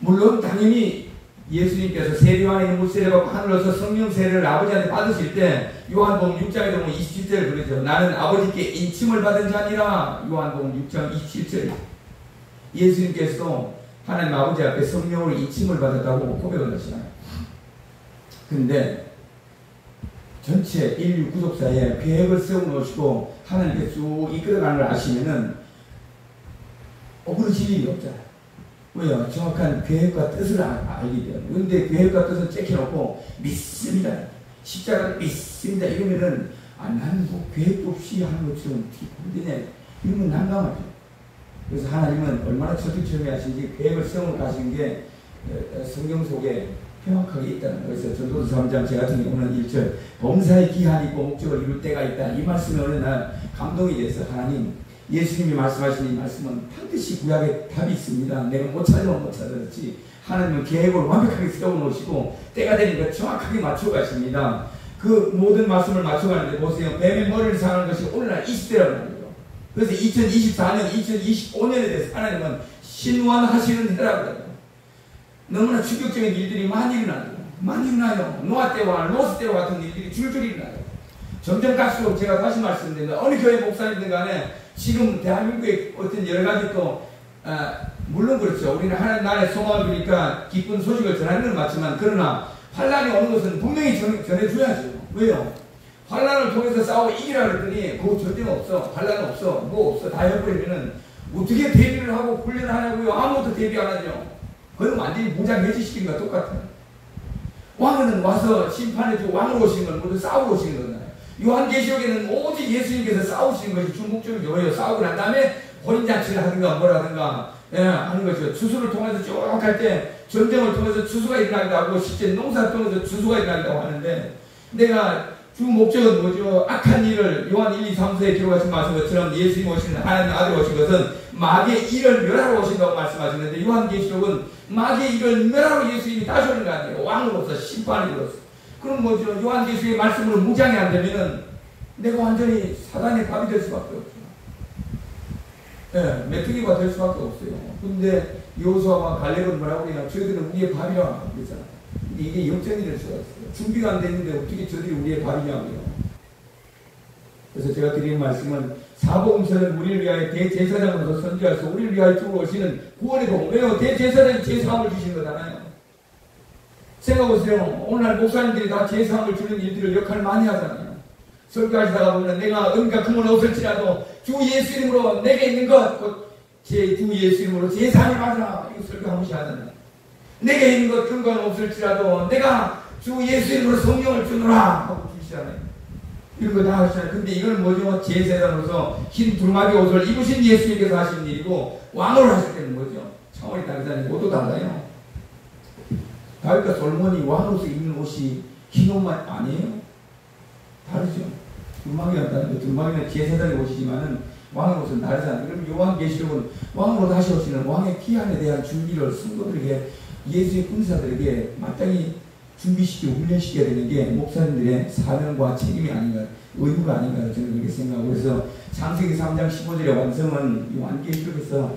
물론 당연히 예수님께서 세례요한에게 물세례 받고 하늘로서 성령 세례를 아버지한테 받으실 때 요한복음 6장에 보면 27절을 그러죠. 나는 아버지께 인침을 받은 자니라. 요한복음 6장 27절. 예수님께서도 하나님 아버지 앞에 성령으로 인침을 받았다고 고백을 하시나요? 근데 전체 인류 구속사에 계획을 세워놓으시고 하나님께 쭉 이끌어가는 걸 아시면은 억울해질 일이 없잖아요. 왜요? 정확한 계획과 뜻을 알기 때문에. 그런데 계획과 뜻은 째켜놓고 믿습니다. 십자가를 믿습니다. 이러면은 나는 뭐 계획도 없이 하는 것처럼 어떻게 이러면 난감하죠. 그래서 하나님은 얼마나 철두철미 하신지 계획을 세우고 가신 게 성경 속에 명확하게 있다는 거예요. 그래서 전도서 3장 제 같은 경우는 1절 범사의 기한이 있고 목적을 이룰 때가 있다. 이 말씀에 어느 날 감동이 돼서 하나님 예수님이 말씀하신 이 말씀은 반드시 구약에 답이 있습니다. 내가 못 찾으면 못 찾았지. 하나님은 계획을 완벽하게 세워놓으시고 때가 되니까 정확하게 맞춰가십니다. 그 모든 말씀을 맞춰가는데 보세요. 뱀의 머리를 상하는 것이 오늘날 이 시대라고 합니다. 그래서 2024년, 2025년에 대해서 하나님은 신원하시는 해라고 해요. 너무나 충격적인 일들이 많이 일어나요. 많이 일어나요. 노아 때와 로스 때와 같은 일들이 줄줄이 일어나요. 점점 갈수록 제가 다시 말씀드립니다. 어느 교회 목사님들 간에 지금 대한민국의 어떤 여러 가지 또 물론 그렇죠. 우리는 하나님 나라의 소망을 주니까 기쁜 소식을 전하는 건 맞지만 그러나 환란이 오는 것은 분명히 전해줘야죠. 왜요? 환란을 통해서 싸워 이기라 그랬더니 그거 절대는 없어. 환란 없어. 뭐 없어. 다 해버리면은 어떻게 대비를 하고 훈련을 하냐고요. 아무것도 대비 안 하죠. 그건 완전히 무장 해제시키는 것과 똑같아요. 왕은 와서 심판해주고 왕으로 오신 건 모두 싸우고 오신 거잖아요. 요한계시록에는 오직 예수님께서 싸우시는 것이 주 목적이 뭐예요? 싸우고 난 다음에 혼인잔치를 하든가 뭐라든가 하는 것이죠. 추수를 통해서 쭉 할 때 전쟁을 통해서 추수가 일어나기도 하고 실제 농사를 통해서 추수가 일어나기도 하는데, 내가 주 목적은 뭐죠? 악한 일을 요한 1, 2, 3서에 기록하신 것처럼 예수님 오시는 하나님 아들 오신 것은 마귀의 일을 멸하러 오신다고 말씀하시는데, 요한계시록은 마귀의 일을 멸하러 예수님이 다시 오는 거 아니에요. 왕으로서 심판으로서. 그럼 뭐죠? 요한계시록의 말씀으로 무장이 안 되면은 내가 완전히 사단의 밥이 될 수밖에 없죠. 메뚜기가 될 수밖에 없어요. 근데 여호수아와 갈렙은 뭐라고 그래요? 저희들은 우리의 밥이라 그랬잖아. 이게 역전이 될 수가 있어요. 준비가 안 됐는데 어떻게 저들이 우리의 밥이냐고요. 그래서 제가 드리는 말씀은, 사복음서는 우리를 위하여 대제사장으로서 선지하셔서 우리를 위하여 주고 오시는 구원의 복음. 왜요? 대제사장이 제사함을 주신 거잖아요. 생각해보세요. 오늘날 목사님들이 다 제사함을 주는 일들을 역할을 많이 하잖아요. 설교하시다가 보면 내가 은과 금은 없을지라도 주 예수 이름으로 내게 있는 것, 곧 주 예수 이름으로 제사함을 받으라. 이거 설교 한 번씩 하잖아요. 내게 있는 것 근거는 없을지라도 내가 주 예수 이름으로 성령을 주노라 하고 주시잖아요. 이런 거 다 하시잖아요. 근데 이건 뭐죠? 제사장으로서 흰 두루마기 옷을 입으신 예수님께서 하신 일이고, 왕으로 하실 때는 뭐죠? 차원이 다르잖아요. 옷도 달라요. 다윗과 솔몬이 왕으로서 입는 옷이 흰 옷만 아니에요? 다르죠. 두루마기가 다른데, 두루마기는 제사장의 옷이지만은 왕의 옷은 다르잖아요. 그럼 요한계시록은 왕으로 다시 오시는 왕의 귀환에 대한 준비를 성도들에게, 예수의 군사들에게 마땅히 준비시키고 훈련시켜야 되는 게 목사님들의 사명과 책임이 아닌가, 의무가 아닌가 저는 그렇게 생각하고, 그래서 창세기 3장 15절의 완성은 요한계시록에서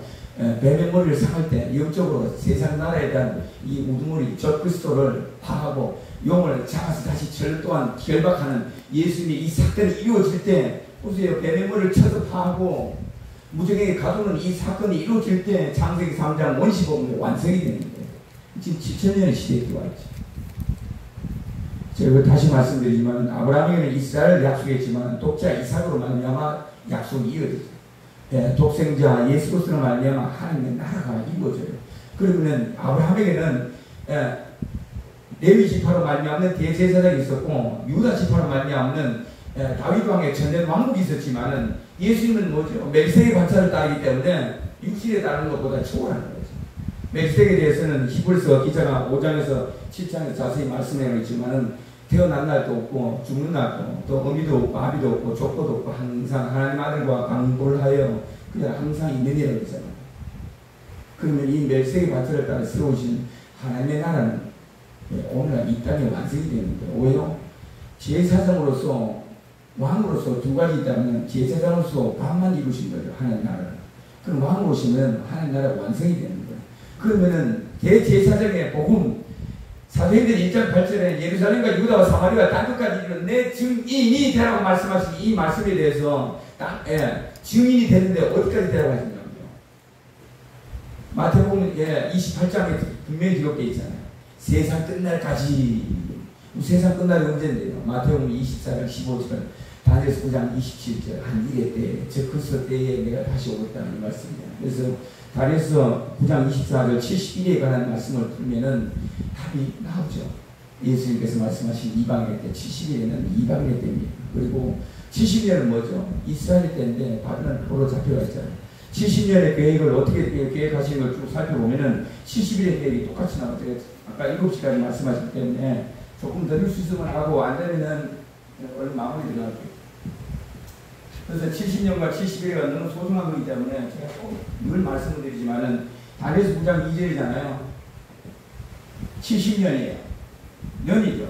뱀의 머리를 상할 때 영적으로 세상 나라에 대한 이 우두머리 적그리스도를 파하고 용을 잡아서 다시 절 또한 결박하는 예수님의 이 사건이 이루어질 때, 보세요. 뱀의 머리를 쳐서 파하고 무적에게 가두는 이 사건이 이루어질 때 창세기 3장 원시복음이 완성이 되는 거예요. 지금 7,000년의 시대에 들어와 있죠. 제가 다시 말씀드리지만, 아브라함에게는 이스라엘을 약속했지만 독자 이삭으로 말미암아 약속이 이어졌어요. 독생자 예수 그리스도로 말미암아 하나님의 나라가 이루어져요. 그러면 아브라함에게는 레위 지파로 말미암는 대제사장이 있었고, 유다 지파로 말미암는 다윗 왕의 전된 왕국이 있었지만은, 예수님은 뭐죠? 멜기세덱의 관찰을 따르기 때문에 육신에 따르는 것보다 초월하는 거죠. 멜기세덱에 대해서는 히브리서 기자가 5장에서 7장에서 자세히 말씀해 있지만은, 태어난 날도 없고 죽는 날도, 또 어미도 없고 아비도 없고 족보도 없고 항상 하나님 아들과 강불하여 그냥 항상 있는 이라고 했잖아요. 그러면 이 멜기세덱의 관찰을 따라 세우신 하나님의 나라는 오늘날 이 땅에 완성이 되는 거예요. 왜요? 제사장으로서, 왕으로서 두 가지 있다면, 제사장으로서 밥만 이루신 거죠. 하나님 나라를. 그럼 왕으로 오시면 하나님 나라가 완성이 되는 거예요. 그러면은 대제사장의 복음, 사도행전 1장 8절에 예루살렘과 유다와 사마리아 땅 끝까지 이르는 내 증인이 되라고 말씀하신 이 말씀에 대해서 증인이 되는데 어디까지 되라고 하시냐고요. 마태복음 28장에 분명히 기록되어 있잖아요. 세상 끝날까지. 세상 끝날이 언제인데요? 마태복음 24장 15절, 다니엘서 9장 27절, 한 이래 때, 즉 그리스도 때에 내가 다시 오겠다는 말씀이에요. 그래서 다니엘서 9장 24절 71일에 관한 말씀을 풀면은 답이 나오죠. 예수님께서 말씀하신 이방의 때, 70일에는 이방의 때입니다. 그리고 70년은 뭐죠? 이스라엘 때인데 바벨론 포로로 잡혀가 있잖아요. 70년의 계획을 어떻게 계획하시는 걸 쭉 살펴보면은 70일의 계획이 똑같이 나오죠. 아까 7시까지 말씀하셨기 때문에 조금 더 늘 수 있으면 하고, 안 되면은 얼른 마무리 들어갈게요. 그래서 70년과 71일가 너무 소중한 거기 때문에 제가 꼭 늘 말씀을 드리지만은, 다니엘서 9장 2절이잖아요. 70년이에요. 년이죠.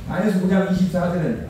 다니엘서 9장 24절은요.